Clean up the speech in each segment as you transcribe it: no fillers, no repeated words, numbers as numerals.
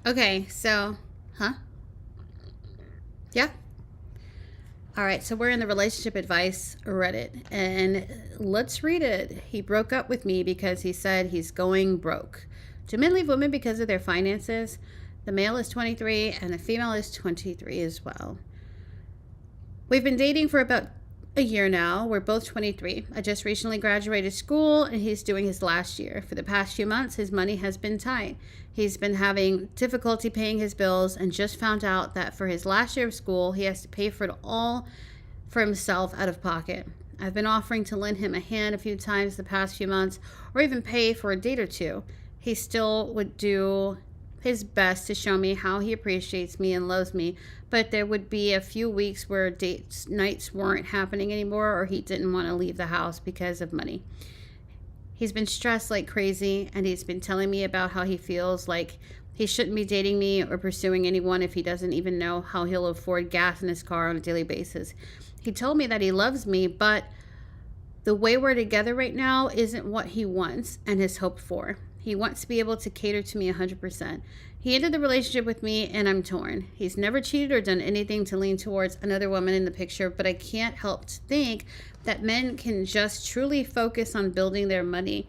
Okay, so, huh? Yeah. All right, so we're in the relationship advice Reddit, and let's read it. He broke up with me because he said he's going broke. Do men leave women because of their finances? The male is 23 and the female is 23 as well. We've been dating for about a year now. We're both 23. I just recently graduated school and he's doing his last year. For the past few months, his money has been tight. He's been having difficulty paying his bills and just found out that for his last year of school, he has to pay for it all for himself out of pocket. I've been offering to lend him a hand a few times the past few months or even pay for a date or two. He still would do his best to show me how he appreciates me and loves me, but there would be a few weeks where date nights weren't happening anymore or he didn't want to leave the house because of money. He's been stressed like crazy and he's been telling me about how he feels like he shouldn't be dating me or pursuing anyone if he doesn't even know how he'll afford gas in his car on a daily basis. He told me that he loves me, but the way we're together right now isn't what he wants and has hoped for. He wants to be able to cater to me 100%. He ended the relationship with me and I'm torn. He's never cheated or done anything to lean towards another woman in the picture, but I can't help to think that men can just truly focus on building their money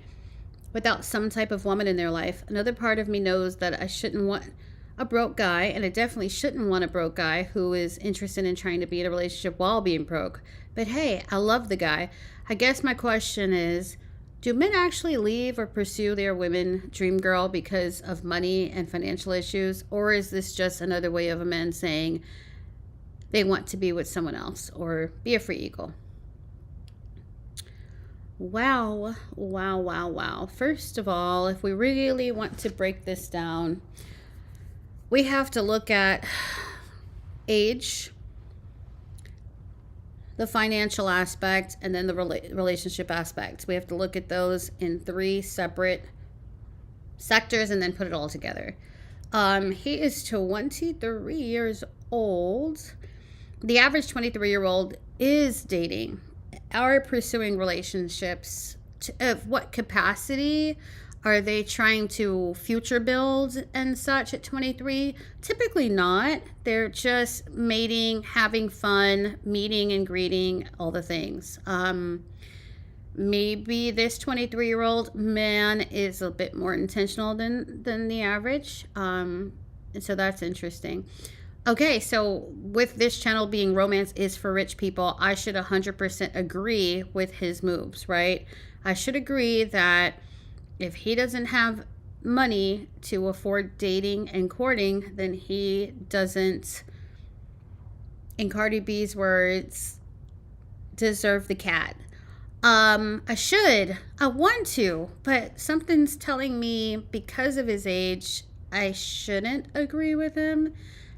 without some type of woman in their life. Another part of me knows that I shouldn't want a broke guy, and I definitely shouldn't want a broke guy who is interested in trying to be in a relationship while being broke. But hey, I love the guy. I guess my question is, do men actually leave or pursue their women dream girl because of money and financial issues? Or is this just another way of a man saying they want to be with someone else or be a free eagle? Wow, wow, wow, wow. First of all, if we really want to break this down, we have to look at age, the financial aspect, and then the relationship aspect. We have to look at those in three separate sectors and then put it all together. He is 23 years old. The average 23-year-old is dating, are pursuing relationships. Of what capacity? Are they trying to future build and such at 23? Typically not. They're just mating, having fun, meeting and greeting, all the things. Maybe this 23-year-old man is a bit more intentional than the average. And so that's interesting. Okay, so with this channel being romance is for rich people, I should 100% agree with his moves, right? I should agree that if he doesn't have money to afford dating and courting, then he doesn't, in Cardi B's words, deserve the cat. I want to, but something's telling me because of his age, I shouldn't agree with him,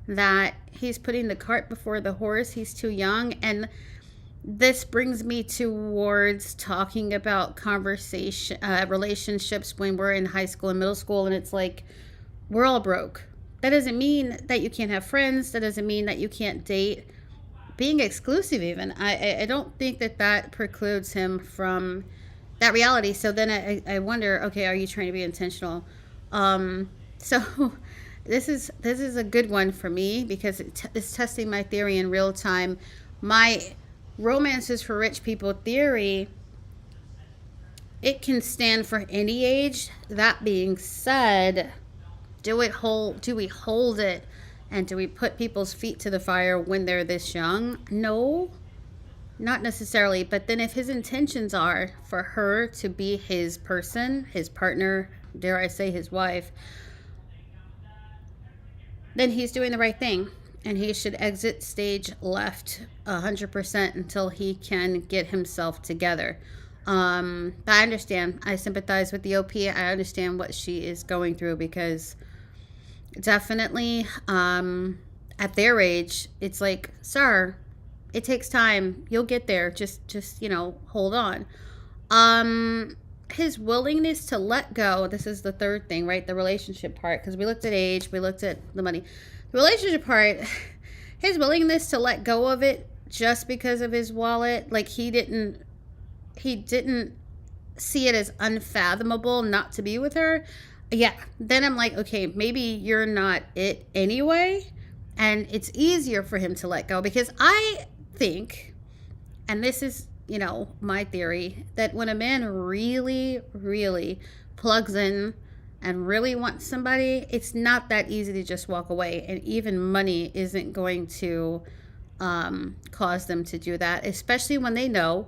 that he's putting the cart before the horse. He's too young. And this brings me towards talking about relationships when we're in high school and middle school, and it's like, we're all broke. That doesn't mean that you can't have friends. That doesn't mean that you can't date. Being exclusive even. I don't think that precludes him from that reality. So then I wonder, okay, are you trying to be intentional? So this is a good one for me because it's testing my theory in real time. My romances for rich people theory, it can stand for any age. That being said, do we hold it, and do we put people's feet to the fire when they're this young? No, not necessarily. But then if his intentions are for her to be his person, his partner, dare I say his wife, then he's doing the right thing. And he should exit stage left 100% until he can get himself together. I understand. I sympathize with the OP. I understand what she is going through because definitely at their age, it's like, sir, it takes time. You'll get there. Just hold on. His willingness to let go. This is the third thing, right? The relationship part. Because we looked at age. We looked at the money. The relationship part, his willingness to let go of it just because of his wallet, like he didn't see it as unfathomable not to be with her. yeah, then I'm like, okay, maybe you're not it anyway. And it's easier for him to let go, because I think, and this is, my theory, that when a man really, really plugs in and really wants somebody, it's not that easy to just walk away. And even money isn't going to cause them to do that, especially when they know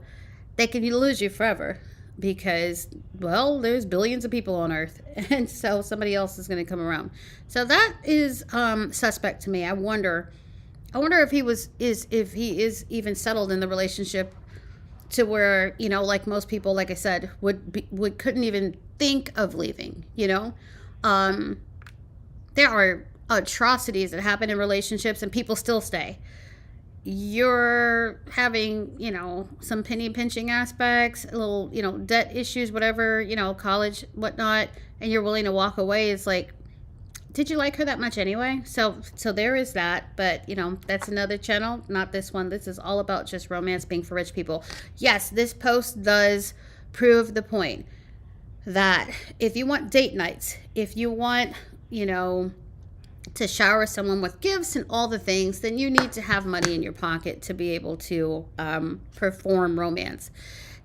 they can lose you forever, because, well, there's billions of people on earth, and so somebody else is going to come around. So that is suspect to me. I wonder if he is even settled in the relationship, to where, like most people, like I said, couldn't even think of leaving. There are atrocities that happen in relationships and people still stay. You're having, some penny pinching aspects, a little, debt issues, whatever, college, whatnot, and you're willing to walk away. It's like, did you like her that much anyway? So there is that. But, that's another channel, not this one. This is all about just romance being for rich people. Yes, this post does prove the point that if you want date nights, if you want, to shower someone with gifts and all the things, then you need to have money in your pocket to be able to perform romance.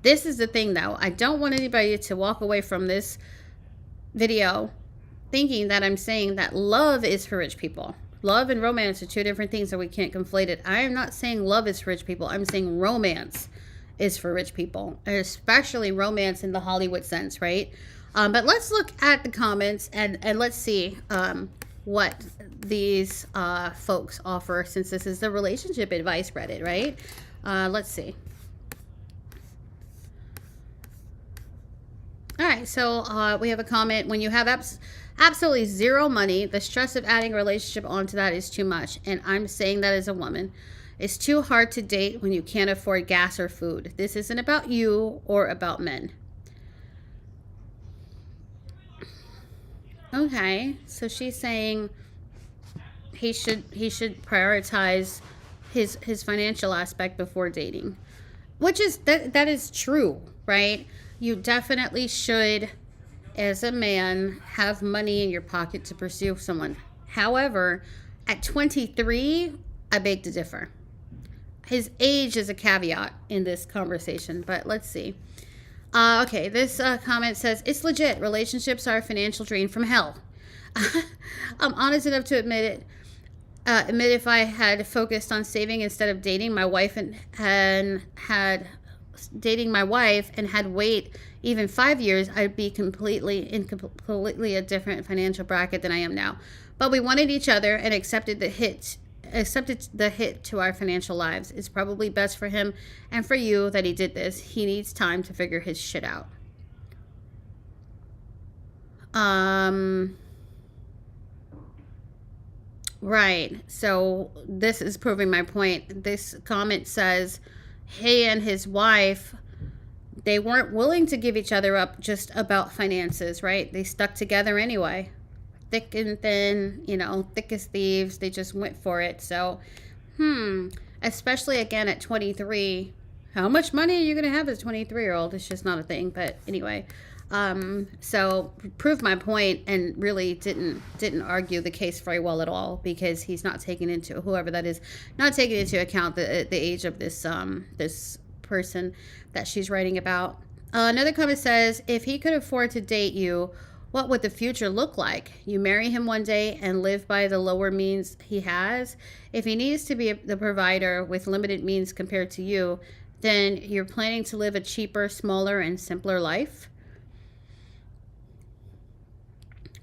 This is the thing, though. I don't want anybody to walk away from this video thinking that I'm saying that love is for rich people. Love and romance are two different things, so we can't conflate it. I am not saying love is for rich people. I'm saying romance is for rich people, and especially romance in the Hollywood sense, right? But let's look at the comments and let's see what these folks offer, since this is the relationship advice Reddit, right? Let's see. All right, so we have a comment. When you have absolutely zero money, the stress of adding a relationship onto that is too much. And I'm saying that as a woman. It's too hard to date when you can't afford gas or food. This isn't about you or about men. Okay, so she's saying he should prioritize his financial aspect before dating, which is that is true, right? You definitely should, as a man, have money in your pocket to pursue someone. However, at 23, I beg to differ. His age is a caveat in this conversation, but let's see. Okay, this comment says, it's legit. Relationships are a financial drain from hell. I'm honest enough to admit it. Admit if I had focused on saving instead of dating my wife and had wait even 5 years, I'd be completely a different financial bracket than I am now. But we wanted each other and accepted the hit to our financial lives. It's probably best for him and for you that he did this. He needs time to figure his shit out. Right. So this is proving my point. This comment says he and his wife, they weren't willing to give each other up just about finances, right? They stuck together anyway. Thick and thin, thick as thieves. They just went for it. So, especially again at 23, how much money are you going to have as a 23-year-old? It's just not a thing. But anyway, so proved my point and really didn't argue the case very well at all, because he's not taking into, whoever that is, not taking into account the age of this this person that she's writing about. Another comment says, if he could afford to date you, what would the future look like? You marry him one day and live by the lower means he has. If he needs to be the provider with limited means compared to you, then you're planning to live a cheaper, smaller, and simpler life,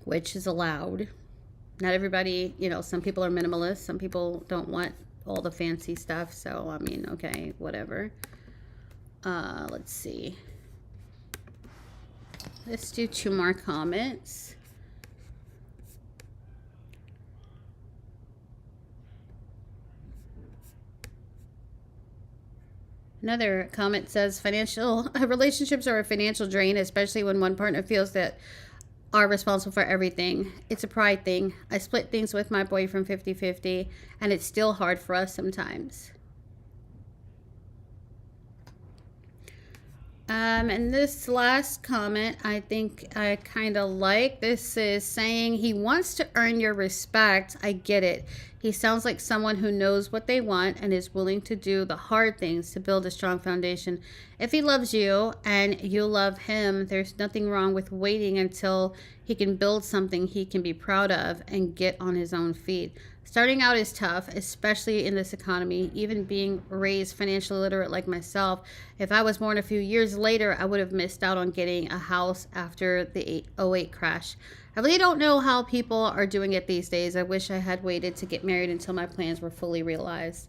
which is allowed. Not everybody, some people are minimalists. Some people don't want all the fancy stuff. So, I mean, okay, whatever. Let's see. Let's do 2 more comments. Another comment says, relationships are a financial drain, especially when one partner feels that are responsible for everything. It's a pride thing. I split things with my boyfriend 50-50, and it's still hard for us sometimes. And this last comment, I think I kind of like. This is saying he wants to earn your respect. I get it. He sounds like someone who knows what they want and is willing to do the hard things to build a strong foundation. If he loves you and you love him, there's nothing wrong with waiting until he can build something he can be proud of and get on his own feet. Starting out is tough, especially in this economy. Even being raised financially literate like myself, if I was born a few years later, I would have missed out on getting a house after the '08 crash. I really don't know how people are doing it these days. I wish I had waited to get married until my plans were fully realized.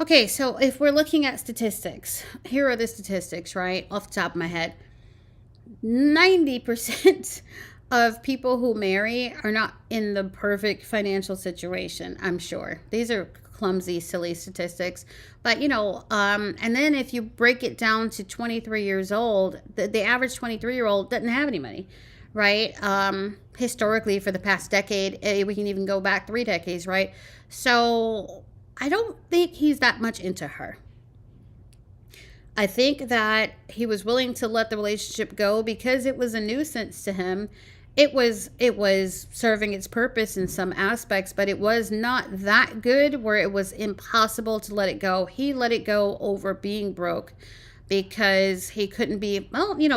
Okay, so if we're looking at statistics, here are the statistics, right? Off the top of my head. 90% of people who marry are not in the perfect financial situation, I'm sure. These are clumsy, silly statistics. But, and then if you break it down to 23 years old, the average 23-year-old doesn't have any money, right? Historically, for the past decade, we can even go back 3 decades, right? So I don't think he's that much into her. I think that he was willing to let the relationship go because it was a nuisance to him. It was serving its purpose in some aspects, but it was not that good where it was impossible to let it go. He let it go over being broke because he couldn't be,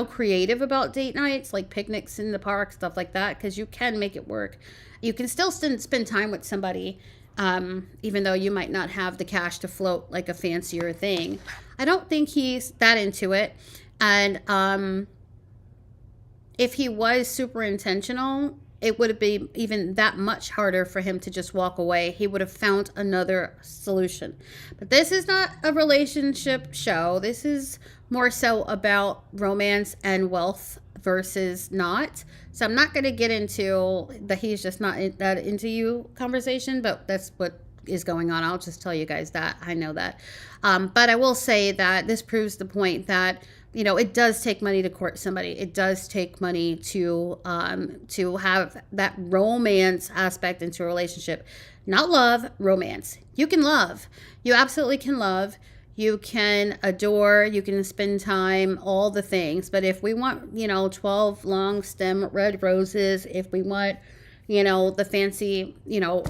creative about date nights, like picnics in the park, stuff like that, because you can make it work. You can still spend time with somebody, even though you might not have the cash to float like a fancier thing. I don't think he's that into it. And if he was super intentional, it would be even that much harder for him to just walk away. He would have found another solution. But this is not a relationship show. This is more so about romance and wealth versus not. So I'm not going to get into the he's just not that into you conversation, but that's what is going on. I'll just tell you guys that. I know that. But I will say that this proves the point that it does take money to court somebody. It does take money to have that romance aspect into a relationship. Not love, romance. You can love. You absolutely can love. You can adore. You can spend time, all the things. But if we want, 12 long stem red roses, if we want, the fancy,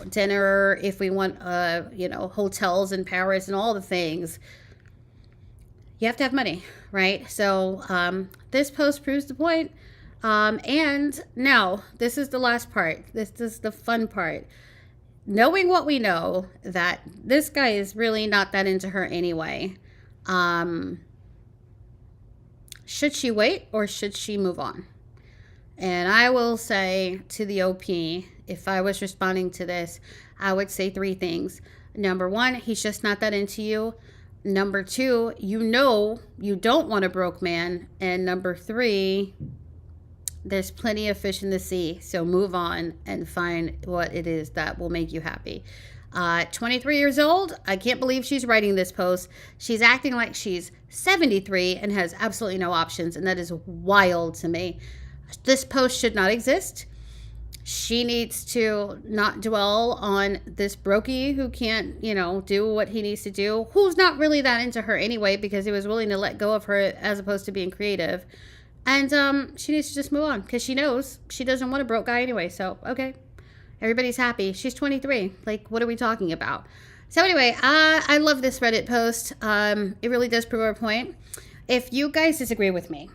dinner, if we want, hotels in Paris and all the things, you have to have money, right? So this post proves the point. And now, this is the last part. This is the fun part. Knowing what we know, that this guy is really not that into her anyway. Should she wait or should she move on? And I will say to the OP, if I was responding to this, I would say 3 things. Number 1, he's just not that into you. Number 2, you don't want a broke man. And number 3, there's plenty of fish in the sea. So move on and find what it is that will make you happy. 23 years old, I can't believe she's writing this post. She's acting like she's 73 and has absolutely no options. And that is wild to me. This post should not exist. She needs to not dwell on this brokey who can't, do what he needs to do, who's not really that into her anyway because he was willing to let go of her as opposed to being creative. And she needs to just move on because she knows she doesn't want a broke guy anyway. So, okay, everybody's happy. She's 23. Like, what are we talking about? So anyway, I love this Reddit post. It really does prove our point. If you guys disagree with me,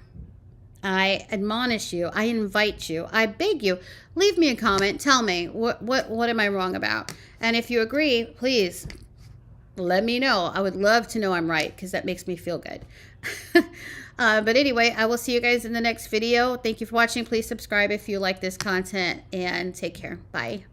I admonish you, I invite you, I beg you, leave me a comment, tell me what am I wrong about? And if you agree, please let me know. I would love to know I'm right because that makes me feel good. But anyway, I will see you guys in the next video. Thank you for watching. Please subscribe if you like this content and take care. Bye.